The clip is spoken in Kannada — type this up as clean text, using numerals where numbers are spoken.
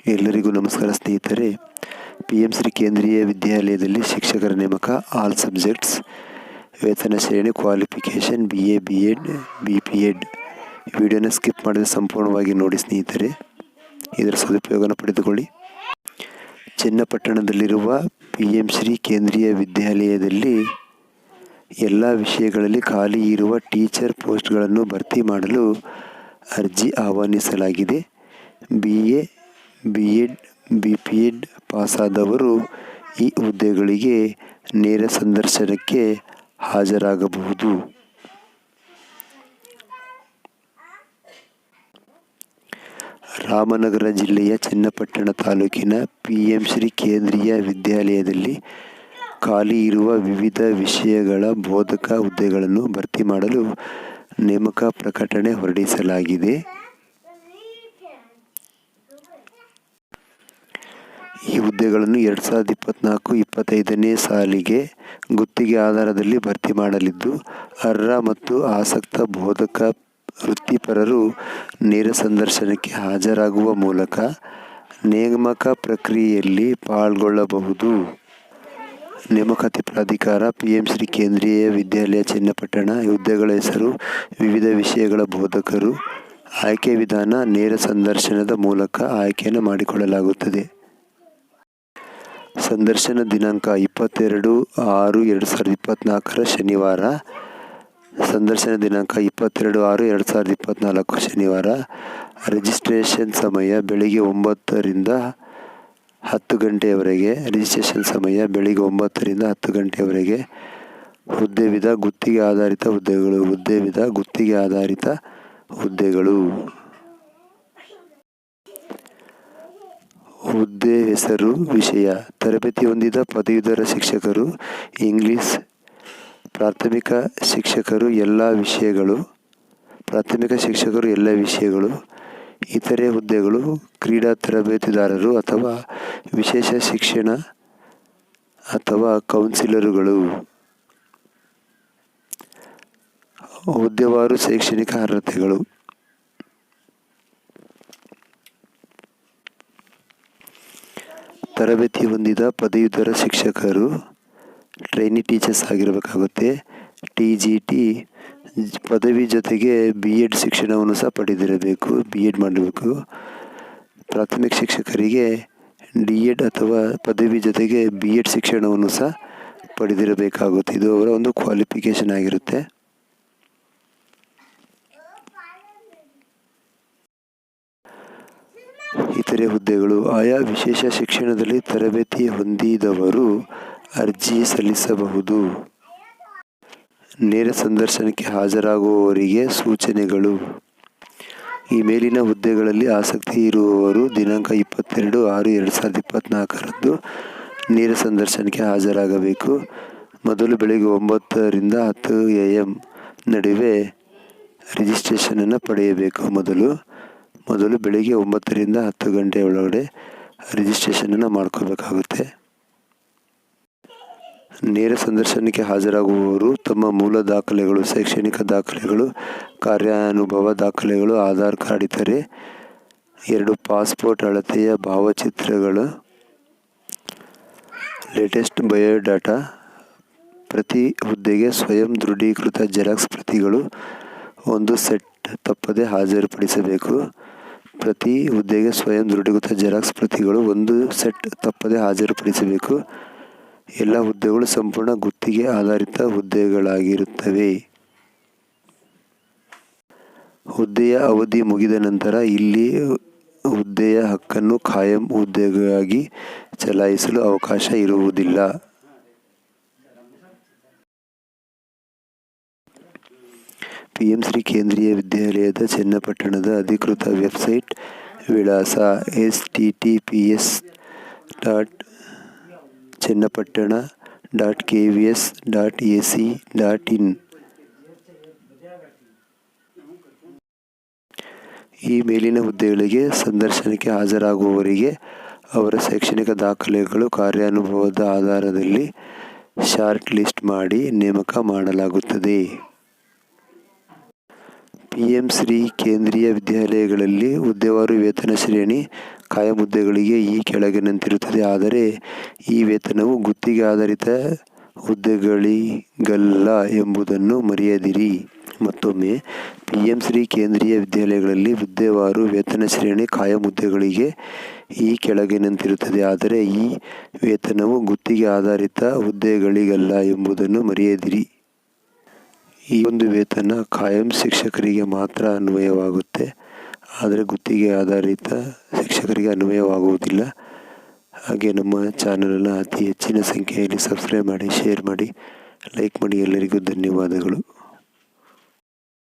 ಎಲ್ಲರಿಗೂ ನಮಸ್ಕಾರ ಸ್ನೇಹಿತರೆ. PM ಶ್ರೀ ಕೇಂದ್ರೀಯ ವಿದ್ಯಾಲಯದಲ್ಲಿ ಶಿಕ್ಷಕರ ನೇಮಕ, ಆಲ್ ಸಬ್ಜೆಕ್ಟ್ಸ್, ವೇತನ ಶ್ರೇಣಿ, ಕ್ವಾಲಿಫಿಕೇಷನ್ BA, B.Ed, B.Ped. ವಿಡಿಯೋನ ಸ್ಕಿಪ್ ಮಾಡಿದರೆ ಸಂಪೂರ್ಣವಾಗಿ ನೋಡಿ ಸ್ನೇಹಿತರೆ, ಇದರ ಸದುಪಯೋಗನ ಪಡೆದುಕೊಳ್ಳಿ. ಚನ್ನಪಟ್ಟಣದಲ್ಲಿರುವ PM ಶ್ರೀ ಕೇಂದ್ರೀಯ ವಿದ್ಯಾಲಯದಲ್ಲಿ ಎಲ್ಲ ವಿಷಯಗಳಲ್ಲಿ ಖಾಲಿ ಇರುವ ಟೀಚರ್ ಪೋಸ್ಟ್ಗಳನ್ನು ಭರ್ತಿ ಮಾಡಲು ಅರ್ಜಿ ಆಹ್ವಾನಿಸಲಾಗಿದೆ. BA, B.Ed, B.Ped ಪಾಸಾದವರು ಈ ಹುದ್ದೆಗಳಿಗೆ ನೇರ ಸಂದರ್ಶನಕ್ಕೆ ಹಾಜರಾಗಬಹುದು. ರಾಮನಗರ ಜಿಲ್ಲೆಯ ಚನ್ನಪಟ್ಟಣ ತಾಲೂಕಿನ PM ಶ್ರೀ ಕೇಂದ್ರೀಯ ವಿದ್ಯಾಲಯದಲ್ಲಿ ಖಾಲಿ ಇರುವ ವಿವಿಧ ವಿಷಯಗಳ ಬೋಧಕ ಹುದ್ದೆಗಳನ್ನು ಭರ್ತಿ ಮಾಡಲು ನೇಮಕ ಪ್ರಕಟಣೆ ಹೊರಡಿಸಲಾಗಿದೆ. ಈ ಹುದ್ದೆಗಳನ್ನು 2024-25ನೇ ಸಾಲಿಗೆ ಗುತ್ತಿಗೆ ಆಧಾರದಲ್ಲಿ ಭರ್ತಿ ಮಾಡಲಿದ್ದು, ಅರ್ಹ ಮತ್ತು ಆಸಕ್ತ ಬೋಧಕ ವೃತ್ತಿಪರರು ನೇರ ಸಂದರ್ಶನಕ್ಕೆ ಹಾಜರಾಗುವ ಮೂಲಕ ನೇಮಕ ಪ್ರಕ್ರಿಯೆಯಲ್ಲಿ ಪಾಲ್ಗೊಳ್ಳಬಹುದು. ನೇಮಕಾತಿ ಪ್ರಾಧಿಕಾರ PM ಶ್ರೀ ಕೇಂದ್ರೀಯ ವಿದ್ಯಾಲಯ ಚನ್ನಪಟ್ಟಣ. ಹುದ್ದೆಗಳ ಹೆಸರು: ವಿವಿಧ ವಿಷಯಗಳ ಬೋಧಕರು. ಆಯ್ಕೆ ವಿಧಾನ: ನೇರ ಸಂದರ್ಶನದ ಮೂಲಕ ಆಯ್ಕೆಯನ್ನು ಮಾಡಿಕೊಳ್ಳಲಾಗುತ್ತದೆ. ಸಂದರ್ಶನ ದಿನಾಂಕ 22/6/2024 ಶನಿವಾರ. ಸಂದರ್ಶನ ದಿನಾಂಕ 22/6/2024 ಶನಿವಾರ. ರಿಜಿಸ್ಟ್ರೇಷನ್ ಸಮಯ ಬೆಳಿಗ್ಗೆ 9 ರಿಂದ 10 ಗಂಟೆಯವರೆಗೆ. ರಿಜಿಸ್ಟ್ರೇಷನ್ ಸಮಯ ಬೆಳಿಗ್ಗೆ 9 ರಿಂದ 10 ಗಂಟೆಯವರೆಗೆ. ಹುದ್ದೆ ವಿಧ: ಗುತ್ತಿಗೆ ಆಧಾರಿತ ಹುದ್ದೆಗಳು. ಹುದ್ದೆ ವಿಧ: ಗುತ್ತಿಗೆ ಆಧಾರಿತ ಹುದ್ದೆಗಳು. ಹುದ್ದೆ ಹೆಸರು. ವಿಷಯ: ತರಬೇತಿ ಹೊಂದಿದ ಪದವೀಧರ ಶಿಕ್ಷಕರು, ಇಂಗ್ಲಿಷ್. ಪ್ರಾಥಮಿಕ ಶಿಕ್ಷಕರು ಎಲ್ಲ ವಿಷಯಗಳು. ಪ್ರಾಥಮಿಕ ಶಿಕ್ಷಕರು ಎಲ್ಲ ವಿಷಯಗಳು. ಇತರೆ ಹುದ್ದೆಗಳು: ಕ್ರೀಡಾ ತರಬೇತುದಾರರು ಅಥವಾ ವಿಶೇಷ ಶಿಕ್ಷಣ ಅಥವಾ ಕೌನ್ಸಿಲರುಗಳು. ಹುದ್ದೆವಾರು ಶೈಕ್ಷಣಿಕ ಅರ್ಹತೆಗಳು. ತರಬೇತಿ ಹೊಂದಿದ ಪದವೀಧರ ಶಿಕ್ಷಕರು ಟ್ರೈನಿ ಟೀಚರ್ಸ್ ಆಗಿರಬೇಕಾಗುತ್ತೆ. TGT ಪದವಿ ಜೊತೆಗೆ B.Ed ಶಿಕ್ಷಣವನ್ನು ಸಹ ಪಡೆದಿರಬೇಕು. B.Ed ಮಾಡಬೇಕು. ಪ್ರಾಥಮಿಕ ಶಿಕ್ಷಕರಿಗೆ D.Ed ಅಥವಾ ಪದವಿ ಜೊತೆಗೆ B.Ed ಶಿಕ್ಷಣವನ್ನು ಸಹ ಪಡೆದಿರಬೇಕಾಗುತ್ತೆ. ಇದು ಅವರ ಒಂದು ಕ್ವಾಲಿಫಿಕೇಷನ್ ಆಗಿರುತ್ತೆ. ಇತರೆ ಹುದ್ದೆಗಳು: ಆಯಾ ವಿಶೇಷ ಶಿಕ್ಷಣದಲ್ಲಿ ತರಬೇತಿ ಹೊಂದಿದವರು ಅರ್ಜಿ ಸಲ್ಲಿಸಬಹುದು. ನೇರ ಸಂದರ್ಶನಕ್ಕೆ ಹಾಜರಾಗುವವರಿಗೆ ಸೂಚನೆಗಳು: ಈ ಮೇಲಿನ ಹುದ್ದೆಗಳಲ್ಲಿ ಆಸಕ್ತಿ ಇರುವವರು ದಿನಾಂಕ 22/6/2024 ನೇರ ಸಂದರ್ಶನಕ್ಕೆ ಹಾಜರಾಗಬೇಕು. ಮೊದಲು ಬೆಳಗ್ಗೆ 9 ರಿಂದ 10 AM ನಡುವೆ ರಿಜಿಸ್ಟ್ರೇಷನನ್ನು ಪಡೆಯಬೇಕು. ಮೊದಲು ಬೆಳಿಗ್ಗೆ 9 ರಿಂದ 10 ಗಂಟೆ ಒಳಗಡೆ ರಿಜಿಸ್ಟ್ರೇಷನನ್ನು ಮಾಡ್ಕೋಬೇಕಾಗುತ್ತೆ. ನೇರ ಸಂದರ್ಶನಕ್ಕೆ ಹಾಜರಾಗುವವರು ತಮ್ಮ ಮೂಲ ದಾಖಲೆಗಳು, ಶೈಕ್ಷಣಿಕ ದಾಖಲೆಗಳು, ಕಾರ್ಯಾನುಭವ ದಾಖಲೆಗಳು, ಆಧಾರ್ ಕಾರ್ಡ್, ಇತರೆ 2 ಪಾಸ್ಪೋರ್ಟ್ ಅಳತೆಯ ಭಾವಚಿತ್ರಗಳು, ಲೇಟೆಸ್ಟ್ ಬಯೋಡಾಟಾ, ಪ್ರತಿ ಹುದ್ದೆಗೆ ಸ್ವಯಂ ದೃಢೀಕೃತ ಜೆರಾಕ್ಸ್ ಪ್ರತಿಗಳು 1 ಸೆಟ್ ತಪ್ಪದೆ ಹಾಜರುಪಡಿಸಬೇಕು. ಪ್ರತಿ ಹುದ್ದೆಗೆ ಸ್ವಯಂ ದೃಢೀಕೃತ ಜೆರಾಕ್ಸ್ ಪ್ರತಿಗಳು 1 ಸೆಟ್ ತಪ್ಪದೆ ಹಾಜರುಪಡಿಸಬೇಕು. ಎಲ್ಲ ಹುದ್ದೆಗಳು ಸಂಪೂರ್ಣ ಗುತ್ತಿಗೆ ಆಧಾರಿತ ಹುದ್ದೆಗಳಾಗಿರುತ್ತವೆ. ಹುದ್ದೆಯ ಅವಧಿ ಮುಗಿದ ನಂತರ ಇಲ್ಲಿ ಹುದ್ದೆಯ ಹಕ್ಕನ್ನು ಕಾಯಂ ಹುದ್ದೆಗಾಗಿ ಚಲಾಯಿಸಲು ಅವಕಾಶ ಇರುವುದಿಲ್ಲ. PM ಶ್ರೀ ಕೇಂದ್ರೀಯ ವಿದ್ಯಾಲಯದ ಚನ್ನಪಟ್ಟಣದ ಅಧಿಕೃತ ವೆಬ್ಸೈಟ್ ವಿಳಾಸ: https://channapattana.kvs.ac.in. ಈ ಮೇಲಿನ ಹುದ್ದೆಗಳಿಗೆ ಸಂದರ್ಶನಕ್ಕೆ ಹಾಜರಾಗುವವರಿಗೆ ಅವರ ಶೈಕ್ಷಣಿಕ ದಾಖಲೆಗಳು, ಕಾರ್ಯಾನುಭವದ ಆಧಾರದಲ್ಲಿ ಶಾರ್ಟ್ ಲಿಸ್ಟ್ ಮಾಡಿ ನೇಮಕ ಮಾಡಲಾಗುತ್ತದೆ. PM ಶ್ರೀ ಕೇಂದ್ರೀಯ ವಿದ್ಯಾಲಯಗಳಲ್ಲಿ ಹುದ್ದೆವಾರು ವೇತನ ಶ್ರೇಣಿ, ಕಾಯಂ ಹುದ್ದೆಗಳಿಗೆ ಈ ಕೆಳಗಿನಂತಿರುತ್ತದೆ. ಆದರೆ ಈ ವೇತನವು ಗುತ್ತಿಗೆ ಆಧಾರಿತ ಹುದ್ದೆಗಳಿಗಲ್ಲ ಎಂಬುದನ್ನು ಮರೆಯದಿರಿ. ಮತ್ತೊಮ್ಮೆ, PM ಶ್ರೀ ಕೇಂದ್ರೀಯ ವಿದ್ಯಾಲಯಗಳಲ್ಲಿ ಹುದ್ದೆವಾರು ವೇತನ ಶ್ರೇಣಿ ಕಾಯಂ ಹುದ್ದೆಗಳಿಗೆ ಈ ಕೆಳಗಿನಂತಿರುತ್ತದೆ. ಆದರೆ ಈ ವೇತನವು ಗುತ್ತಿಗೆ ಆಧಾರಿತ ಹುದ್ದೆಗಳಿಗಲ್ಲ ಎಂಬುದನ್ನು ಮರೆಯದಿರಿ. ಈ ಒಂದು ವೇತನ ಕಾಯಂ ಶಿಕ್ಷಕರಿಗೆ ಮಾತ್ರ ಅನ್ವಯವಾಗುತ್ತೆ, ಆದರೆ ಗುತ್ತಿಗೆ ಆಧಾರಿತ ಶಿಕ್ಷಕರಿಗೆ ಅನ್ವಯವಾಗುವುದಿಲ್ಲ. ಹಾಗೆ ನಮ್ಮ ಚಾನಲನ್ನು ಅತಿ ಹೆಚ್ಚಿನ ಸಂಖ್ಯೆಯಲ್ಲಿ ಸಬ್ಸ್ಕ್ರೈಬ್ ಮಾಡಿ, ಶೇರ್ ಮಾಡಿ, ಲೈಕ್ ಮಾಡಿ. ಎಲ್ಲರಿಗೂ ಧನ್ಯವಾದಗಳು.